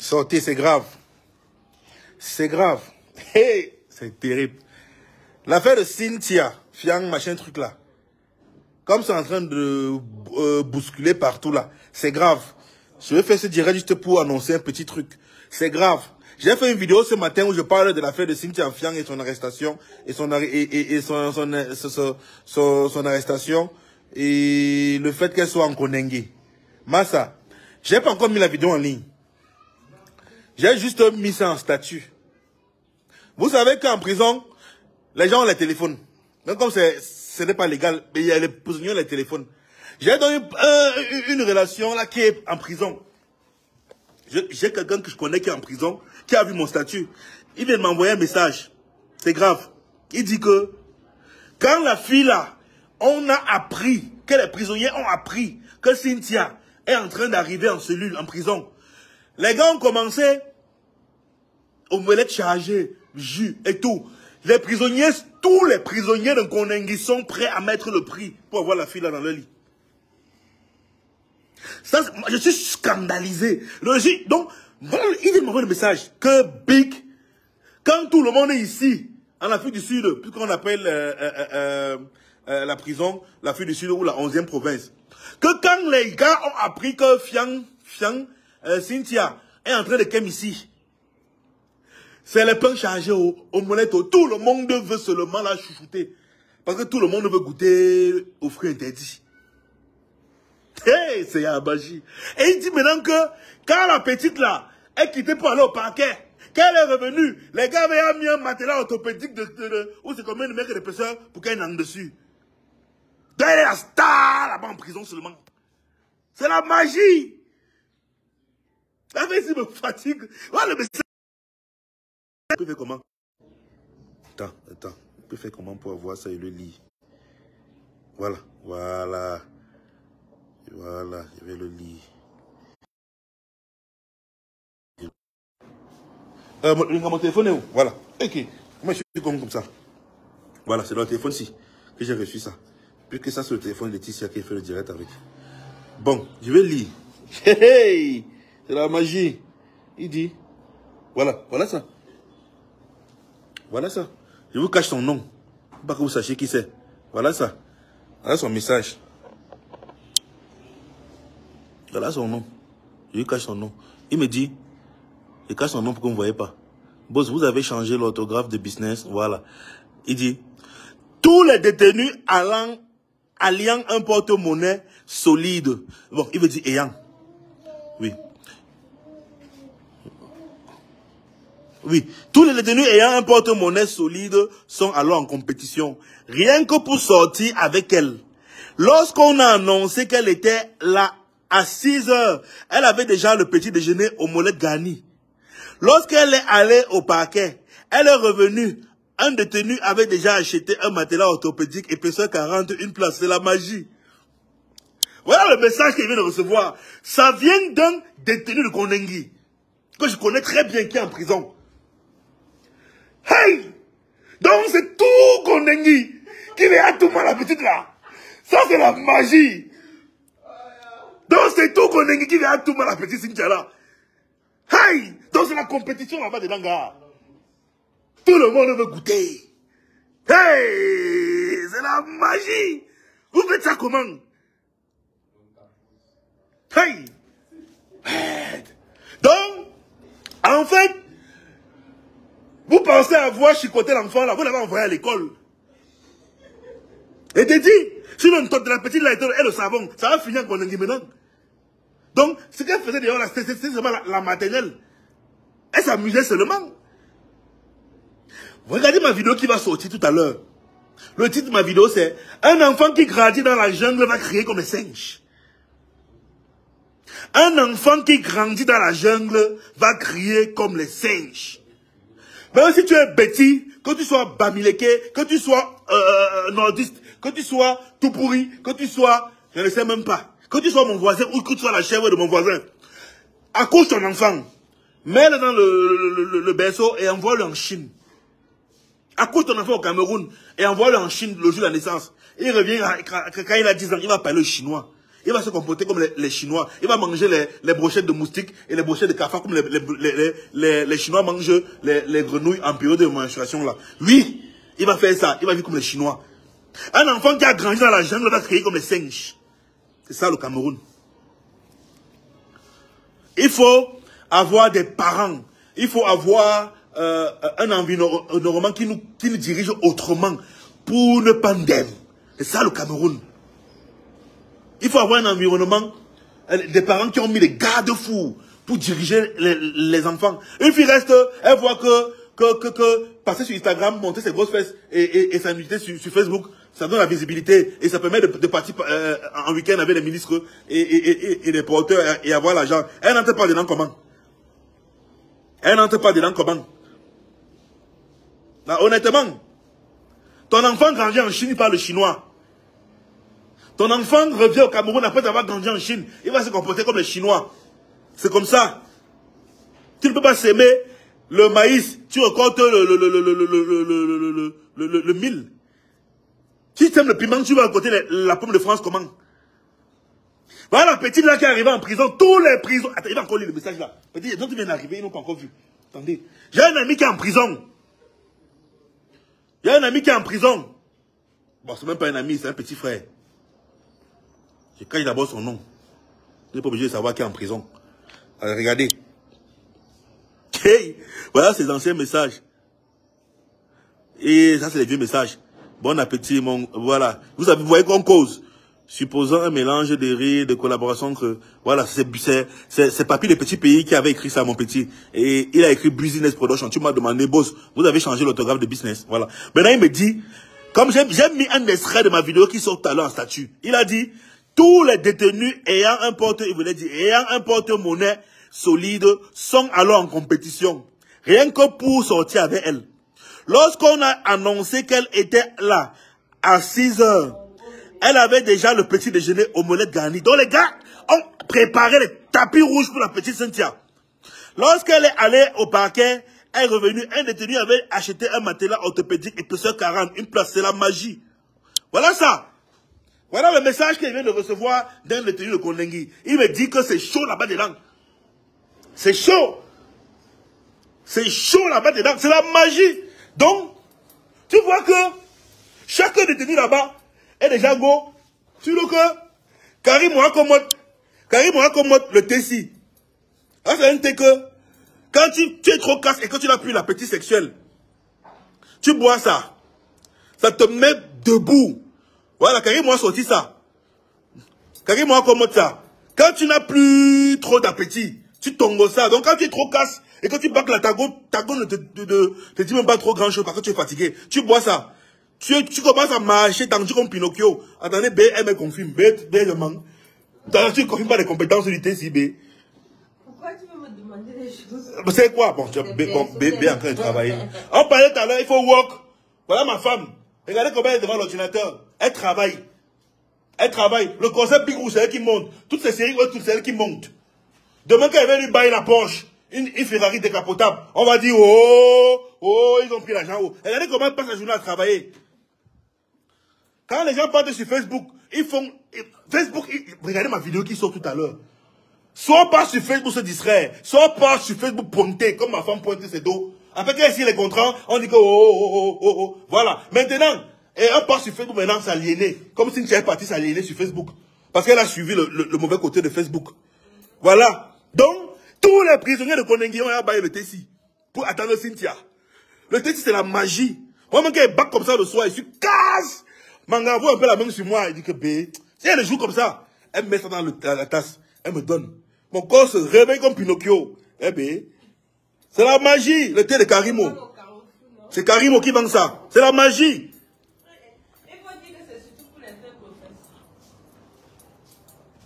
Sortez, c'est grave. C'est grave. Hey, c'est terrible. L'affaire de Cynthia, Fiang, machin truc là. Comme c'est en train de bousculer partout là. C'est grave. Je vais faire ce direct juste pour annoncer un petit truc. C'est grave. J'ai fait une vidéo ce matin où je parle de l'affaire de Cynthia Fiang et son arrestation. Et son arrestation. Et le fait qu'elle soit en Konengi. Massa, j'ai pas encore mis la vidéo en ligne. J'ai juste mis ça en statut. Vous savez qu'en prison, les gens ont les téléphones. Donc comme ce n'est pas légal, mais il y a les prisonniers les téléphones. J'ai donc une relation là qui est en prison. J'ai quelqu'un que je connais qui est en prison, qui a vu mon statut. Il vient de m'envoyer un message. C'est grave. Il dit que quand la fille là, on a appris, que les prisonniers ont appris que Cynthia est en train d'arriver en cellule, en prison. Les gars ont commencé omelette chargée, jus et tout. Les prisonniers, tous les prisonniers de Konengi sont prêts à mettre le prix pour avoir la fille là dans le lit. Ça, je suis scandalisé. Donc, il vient de m'envoyer le message que Big, quand tout le monde est ici, en Afrique du Sud, puisqu'on appelle la prison l'Afrique du Sud ou la 11e province, que quand les gars ont appris que Cynthia est en train de kem ici, c'est les pains chargés aux molettes. Tout le monde veut seulement la chouchouter. Parce que tout le monde veut goûter aux fruits interdits. Hey, c'est Yabaji. Et il dit maintenant que quand la petite là est quittée pour aller au parquet, qu'elle est revenue, les gars avaient mis un matelas orthopédique où c'est combien de mecs de l'épaisseur pour qu'elle n'en dessus. Donc elle est la star là-bas en prison seulement. C'est la magie. La vie me fatigue. Voilà le message. On peut faire comment? Attends. On peut faire comment pour avoir ça et le lit? Voilà. Voilà, je vais le lire. Mon téléphone est où? Voilà. Ok. Moi, je suis comme ça. Voilà, c'est dans le téléphone-ci que j'ai reçu ça. Puisque ça, c'est le téléphone de Laetitia qui a fait le direct avec. Bon, je vais lire. Hey, c'est la magie. Il dit. Voilà ça. Voilà ça. Je vous cache son nom. Pas que vous sachiez qui c'est. Voilà ça. Voilà son message. Voilà son nom. Je lui cache son nom. Il me dit, je cache son nom pour que vous ne voyez pas. Boss, vous avez changé l'orthographe de business. Voilà. Il dit, tous les détenus alliant un porte-monnaie solide. Bon, il veut dire ayant. Oui. Oui. Tous les détenus ayant un porte-monnaie solide sont alors en compétition. Rien que pour sortir avec elle. Lorsqu'on a annoncé qu'elle était là, à 6 heures, elle avait déjà le petit déjeuner aux molettes garnies. Lorsqu'elle est allée au parquet, elle est revenue. Un détenu avait déjà acheté un matelas orthopédique épaisseur 40, une place. C'est la magie. Voilà le message qu'il vient de recevoir. Ça vient d'un détenu de Konengi, que je connais très bien, qui est en prison. Hey! Donc c'est tout Konengi qui vient à tout mal la petite là. Ça c'est la magie. Donc c'est tout Konengi qui vient à tout mal la petite Cynthia là. Hey! Donc c'est la compétition là-bas dedans, gars. Tout le monde veut goûter. Hey! C'est la magie. Vous faites ça comment? Hey! Donc, en fait, vous pensez avoir chicoté l'enfant là, vous l'avez envoyé à l'école. Et t'es dit, si le de la petite là et le savon, ça va finir en Konengi maintenant. Donc, ce qu'elle faisait d'ailleurs là, c'est seulement la maternelle. Elle s'amusait seulement. Regardez ma vidéo qui va sortir tout à l'heure. Le titre de ma vidéo c'est « Un enfant qui grandit dans la jungle va crier comme les singes ». Un enfant qui grandit dans la jungle va crier comme les singes. Même si tu es bêtis, que tu sois bamileke, que tu sois nordiste, que tu sois tout pourri, que tu sois, je ne sais même pas, que tu sois mon voisin ou que tu sois la chèvre de mon voisin, accouche ton enfant, mets-le dans le berceau et envoie-le en Chine. Accouche ton enfant au Cameroun et envoie-le en Chine le jour de la naissance. Il revient, quand il a 10 ans, il va parler chinois. il va se comporter comme les Chinois. Il va manger les brochettes de moustiques et les brochettes de cafard comme les Chinois mangent les grenouilles en période de menstruation là. Oui, il va faire ça. Il va vivre comme les Chinois. Un enfant qui a grandi dans la jungle va créer comme les singes. C'est ça le Cameroun. Il faut avoir des parents. Il faut avoir un environnement qui nous dirige autrement pour ne pas d'aimer. C'est ça le Cameroun. Il faut avoir un environnement, des parents qui ont mis des garde-fous pour diriger les enfants. Une fille reste, elle voit que passer sur Instagram, monter ses grosses fesses et sa nudité sur Facebook, ça donne la visibilité et ça permet de partir en week-end avec les ministres et les porteurs et avoir l'argent. Elle n'entre pas dedans comment? Elle n'entre pas dedans comment? Là, honnêtement, ton enfant grandit en Chine, il parle chinois. Ton enfant revient au Cameroun après avoir grandi en Chine. Il va se comporter comme les Chinois. C'est comme ça. Tu ne peux pas s'aimer le maïs. Tu récoltes le mil. Si tu aimes le piment, tu vas récolter la pomme de France comment? Voilà la petite là qui est arrivée en prison. Tous les prisons. Attends, il va encore lire le message là. Petit, dont tu viens d'arriver, ils n'ont pas encore vu. Attendez. J'ai un ami qui est en prison. Il y a un ami qui est en prison. Bon, c'est même pas un ami, c'est un petit frère. Je cache d'abord son nom. Je n'ai pas obligé de savoir qui est en prison. Alors, regardez. Hey, voilà ses anciens messages. Et ça, c'est les vieux messages. Bon appétit, mon... Voilà. Vous voyez qu'on cause. Supposant un mélange de rire, de collaboration que... Voilà, c'est Papy, le petit pays, qui avait écrit ça, mon petit. Et il a écrit Business Production. Tu m'as demandé, boss, vous avez changé l'autographe de business. Voilà. Maintenant, il me dit... Comme j'ai mis un extrait de ma vidéo qui sort tout à l'heure en statut. Il a dit... Tous les détenus ayant un porte-monnaie solide sont alors en compétition. Rien que pour sortir avec elle. Lorsqu'on a annoncé qu'elle était là, à 6 heures, elle avait déjà le petit déjeuner omelette garnie. Donc les gars ont préparé les tapis rouges pour la petite Cynthia. Lorsqu'elle est allée au parquet, elle est revenue, un détenu avait acheté un matelas orthopédique épaisseur 40, une place, c'est la magie. Voilà ça. Voilà le message qu'il vient de recevoir d'un détenu de Kondengi. Il me dit que c'est chaud là-bas dedans. C'est chaud. C'est chaud là-bas dedans. C'est la magie. Donc, tu vois que chaque détenu là-bas est déjà go. Tu vois que Karim Mohamed le Tessi. Ça c'est un thé que quand tu es trop casse et que tu n'as plus l'appétit sexuel, tu bois ça. Ça te met debout. Voilà, Karim m'a sorti ça. Karim m'a commode ça. Quand tu n'as plus trop d'appétit, tu tombes ça. Donc quand tu es trop casse et que tu bats la tago ne te dit même pas trop grand chose parce que tu es fatigué. Tu bois ça. Tu commences à marcher tendu comme Pinocchio. Attendez, B, elle me confirme. B, je manque. Tu ne confirmes pas les compétences du TCB. Pourquoi tu veux me demander des choses? C'est quoi? Bon, B est en train de travailler. On parlait tout à l'heure, il faut walk. Voilà ma femme. Regardez comment elle est devant l'ordinateur. Elle travaille. Elle travaille. Le concept Big Rouge, c'est elle qui monte. Toutes ces séries, toutes c'est elle qui monte. Demain, quand elle va lui bailler la Porsche, une Ferrari décapotable, on va dire, oh, ils ont pris l'argent. Oh. Regardez comment elle passe la journée à travailler. Quand les gens partent sur Facebook, ils font... regardez ma vidéo qui sort tout à l'heure. Soit pas sur Facebook se distraire, soit pas sur Facebook pointer, comme ma femme pointe ses dos. Après qu'elle signe les contrats, on dit que voilà. Maintenant, et on part sur Facebook maintenant s'aliéner. Comme si elle est partie s'aliéner sur Facebook. Parce qu'elle a suivi le mauvais côté de Facebook. Voilà. Donc, tous les prisonniers de Kondengi ont baillé le Tessi. Pour attendre Cynthia. Le Tessi, c'est la magie. Moi, même quand elle bat comme ça le soir, je suis casse. Manga, vous un peu la main sur moi. Elle dit que B. Si elle joue comme ça, elle met ça dans la tasse. Elle me donne. Mon corps se réveille comme Pinocchio. Eh B. C'est la magie, le thé de Karimo. C'est Karimo qui vend ça. C'est la magie. Il faut dire que c'est surtout pour les faibles professeurs.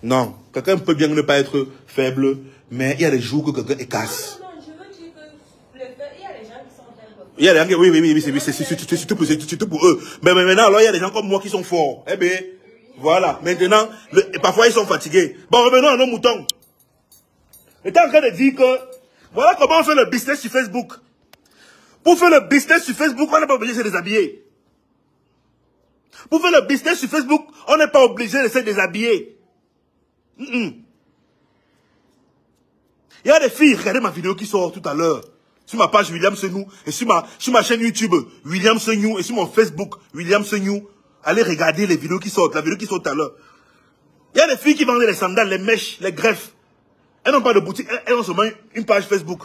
Non, quelqu'un peut bien ne pas être faible, mais il y a des jours que quelqu'un est casse. Non, je veux dire que il y a des gens qui sont faibles. Il y a des gens, oui, c'est surtout pour eux. Mais maintenant, alors, il y a des gens comme moi qui sont forts. Eh bien, voilà. Maintenant, parfois, ils sont fatigués. Bon, revenons à nos moutons. J'étais en train de dire que, voilà comment on fait le business sur Facebook. Pour faire le business sur Facebook, on n'est pas obligé de se déshabiller. Pour faire le business sur Facebook, on n'est pas obligé de se déshabiller. Il y a des filles, regardez ma vidéo qui sort tout à l'heure. Sur ma page William Senou et sur ma chaîne YouTube William Senou et sur mon Facebook William Senou. Allez regarder les vidéos qui sortent, la vidéo qui sort tout à l'heure. Il y a des filles qui vendent les sandales, les mèches, les greffes. Elles n'ont pas de boutique, elles ont seulement une page Facebook.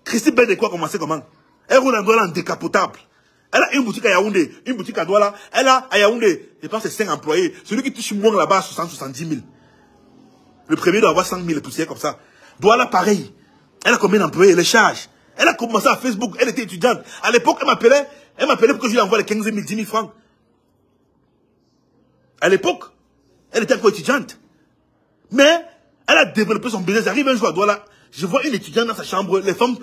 Christine Ben de quoi commencer comment? Elle roule en Douala en décapotable. Elle a une boutique à Yaoundé, une boutique à Douala. Elle a à Yaoundé, je pense que c'est 5 employés. Celui qui touche moins là-bas, 60-70 000. Le premier doit avoir 100 000 poussières comme ça. Douala, pareil. Elle a combien d'employés? Elle les charge. Elle a commencé à Facebook, elle était étudiante. À l'époque, elle m'appelait pour que je lui envoie les 15 000, 10 000 francs. À l'époque, elle était encore étudiante. Mais, elle a développé son business. J'arrive un jour à Douala, je vois une étudiante dans sa chambre, les femmes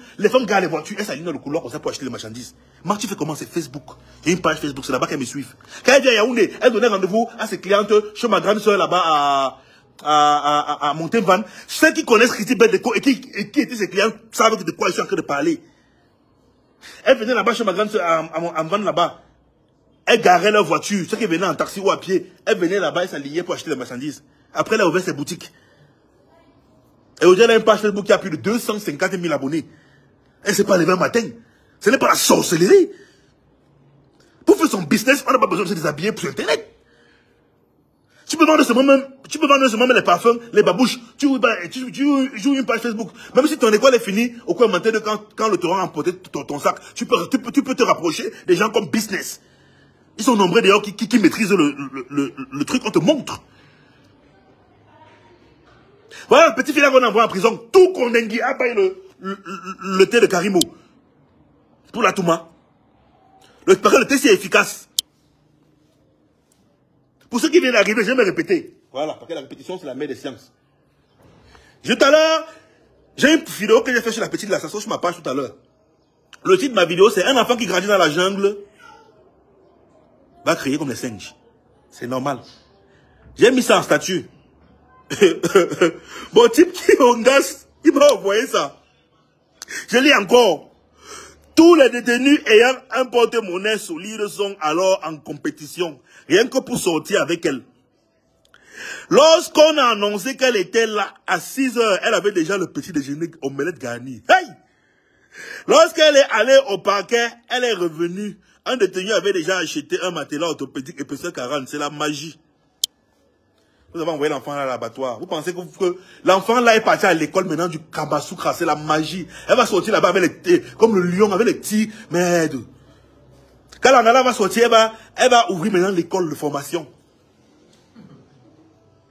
gardent les voitures, elles s'alignent dans le couloir comme ça pour acheter les marchandises. Moi, tu fais comment? C'est Facebook. J'ai une page Facebook, c'est là-bas qu'elles me suivent. Quand elle vient à Yaoundé, elle donnait rendez-vous à ses clientes chez ma grande soeur là-bas à Montévan. Ceux qui connaissent Christy Bedeco et qui étaient ses clients savent de quoi je suis en train de parler. Elle venait là-bas chez ma grande soeur à Van là-bas. Elle garait leur voiture. Ceux qui venaient en taxi ou à pied, elle venait là-bas et s'alignaient pour acheter les marchandises. Après, elle a ouvert ses boutiques. Et aujourd'hui, elle a une page Facebook qui a plus de 250 000 abonnés. Elle ne s'est pas levée un matin. Ce n'est pas la sorcellerie. Pour faire son business, on n'a pas besoin de se déshabiller pour Internet. Tu peux vendre seulement même les parfums, les babouches. Tu joues une page Facebook. Même si ton école est finie, au coin matin de quand le torrent a emporté ton sac, tu peux te rapprocher des gens comme business. Ils sont nombreux d'ailleurs qui maîtrisent le truc qu'on te montre. Voilà le petit filet qu'on envoie en prison. Tout Kondengi a payé le thé de Karimo. Pour la Touma. Parce que le thé c'est efficace. Pour ceux qui viennent d'arriver, je vais me répéter. Voilà, parce que la répétition c'est la mère des sciences. Tout à l'heure, j'ai une vidéo que j'ai fait sur la petite l'assassin sur ma page tout à l'heure. Le titre de ma vidéo c'est un enfant qui grandit dans la jungle va crier comme les singes. C'est normal. J'ai mis ça en statut. Bon type qui ongas, il m'a envoyé ça. Je lis encore. Tous les détenus ayant un porte-monnaie solide sont alors en compétition, rien que pour sortir avec elle. Lorsqu'on a annoncé qu'elle était là à 6 heures, elle avait déjà le petit déjeuner omelette garnie. Hey! Lorsqu'elle est allée au parquet, elle est revenue. Un détenu avait déjà acheté un matelas orthopédique épaisseur 40. C'est la magie. Vous avez envoyé l'enfant à l'abattoir. Vous pensez que l'enfant là est parti à l'école maintenant du Kabasoukra. C'est la magie. Elle va sortir là-bas avec les comme le lion, avec les petits. Merde. Quand l'Angala va sortir, elle va ouvrir maintenant l'école de formation.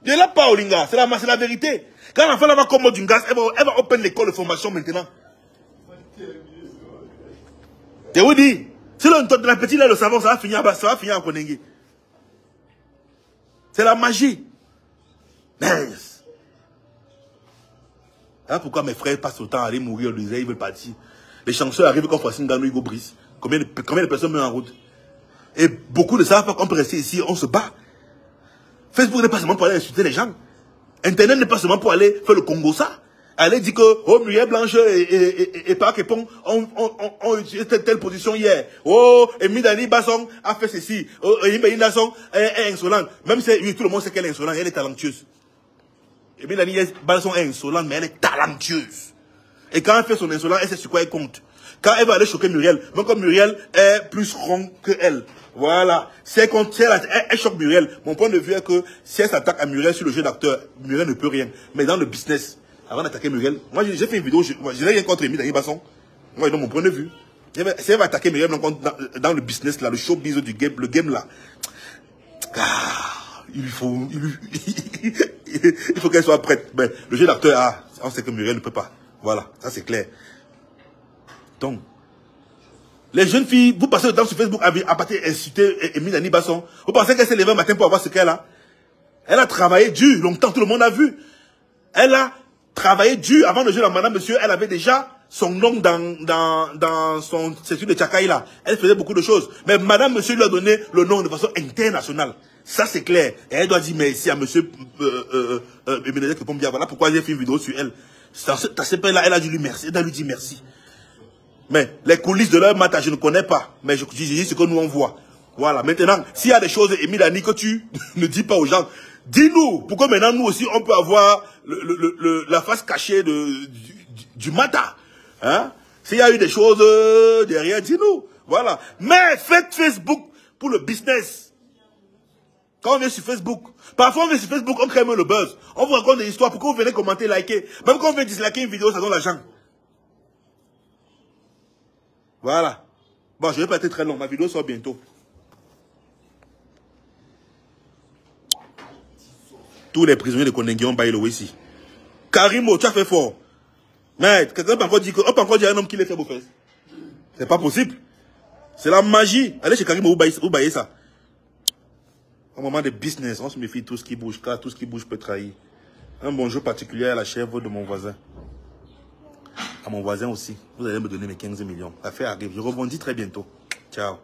Je l'ai pas, Olinga. C'est la vérité. Quand l'enfant là va comme du gaz, elle va open l'école de formation maintenant. Je vous dis, si la petite là, le savon, ça va finir en Kondengi. C'est la magie. Yes. Voilà pourquoi mes frères passent autant à aller mourir, ils veulent partir. Les chanceux arrivent comme Francine Gano, Hugo Brice. Combien de personnes meurent en route? Et beaucoup ne savent pas qu'on peut rester ici, on se bat. Facebook n'est pas seulement pour aller insulter les gens. Internet n'est pas seulement pour aller faire le Congo ça. Aller dire que, oh, Muriel Blanche et Parc et Pont ont utilisé telle position hier. Oh, et Midani Basson a fait ceci. Oh, et Midani Basson est insolente. Même si tout le monde sait qu'elle est insolente, elle est talentueuse. Et Midani Basson est insolente, mais elle est talentueuse. Et quand elle fait son insolence, elle sait sur quoi elle compte. Quand elle va aller choquer Muriel, même comme Muriel est plus rond que elle. Voilà. Si elle choque Muriel, mon point de vue est que si elle s'attaque à Muriel sur le jeu d'acteur, Muriel ne peut rien. Mais dans le business, avant d'attaquer Muriel, moi j'ai fait une vidéo, je n'ai rien contre Midani Basson. Moi, je donne mon point de vue. Si elle va attaquer Muriel dans le business là, le showbiz du game, le game là, il faut qu'elle soit prête. Mais le jeu d'acteur, on sait que Muriel ne peut pas. Voilà, ça c'est clair. Donc, les jeunes filles, vous passez le temps sur Facebook à partir insulter Midani Basson. Vous pensez qu'elle s'est levée un matin pour avoir ce qu'elle a? Elle a travaillé dur, longtemps, tout le monde a vu. Elle a travaillé dur avant de jouer dans Madame Monsieur. Elle avait déjà son nom dans son statut de Tchakaï là. Elle faisait beaucoup de choses. Mais Madame Monsieur lui a donné le nom de façon internationale. Ça c'est clair. Et elle doit dire merci à Monsieur Benedek Pombia. Voilà pourquoi j'ai fait une vidéo sur elle. Là, elle a dû lui merci. Elle a lui dit merci. Mais les coulisses de leur matin, je ne connais pas. Mais je dis ce que nous on voit. Voilà. Maintenant, s'il y a des choses, Emile Annie, que tu ne dis pas aux gens, Dis-nous, pourquoi maintenant nous aussi on peut avoir la face cachée du Mata. Hein? S'il y a eu des choses derrière, dis-nous. Voilà. Mais faites Facebook pour le business. Quand on vient sur Facebook, parfois on vient sur Facebook, on crée même le buzz. On vous raconte des histoires. Pourquoi vous venez commenter, liker? Même quand on vient disliker une vidéo, ça donne l'argent. Voilà. Bon, je ne vais pas être très long. Ma vidéo sort bientôt. Tous les prisonniers de Konengi ont baillé le ici. Karimo, tu as fait fort. Mais quelqu'un peut encore dire un homme qui les fait beau fesses. C'est pas possible. C'est la magie. Allez chez Karimo, vous baillez ça. Au moment de business, on se méfie tout ce qui bouge, car tout ce qui bouge peut trahir. Un bonjour particulier à la chèvre de mon voisin. À mon voisin aussi. Vous allez me donner mes 15 millions. L'affaire arrive. Je rebondis très bientôt. Ciao.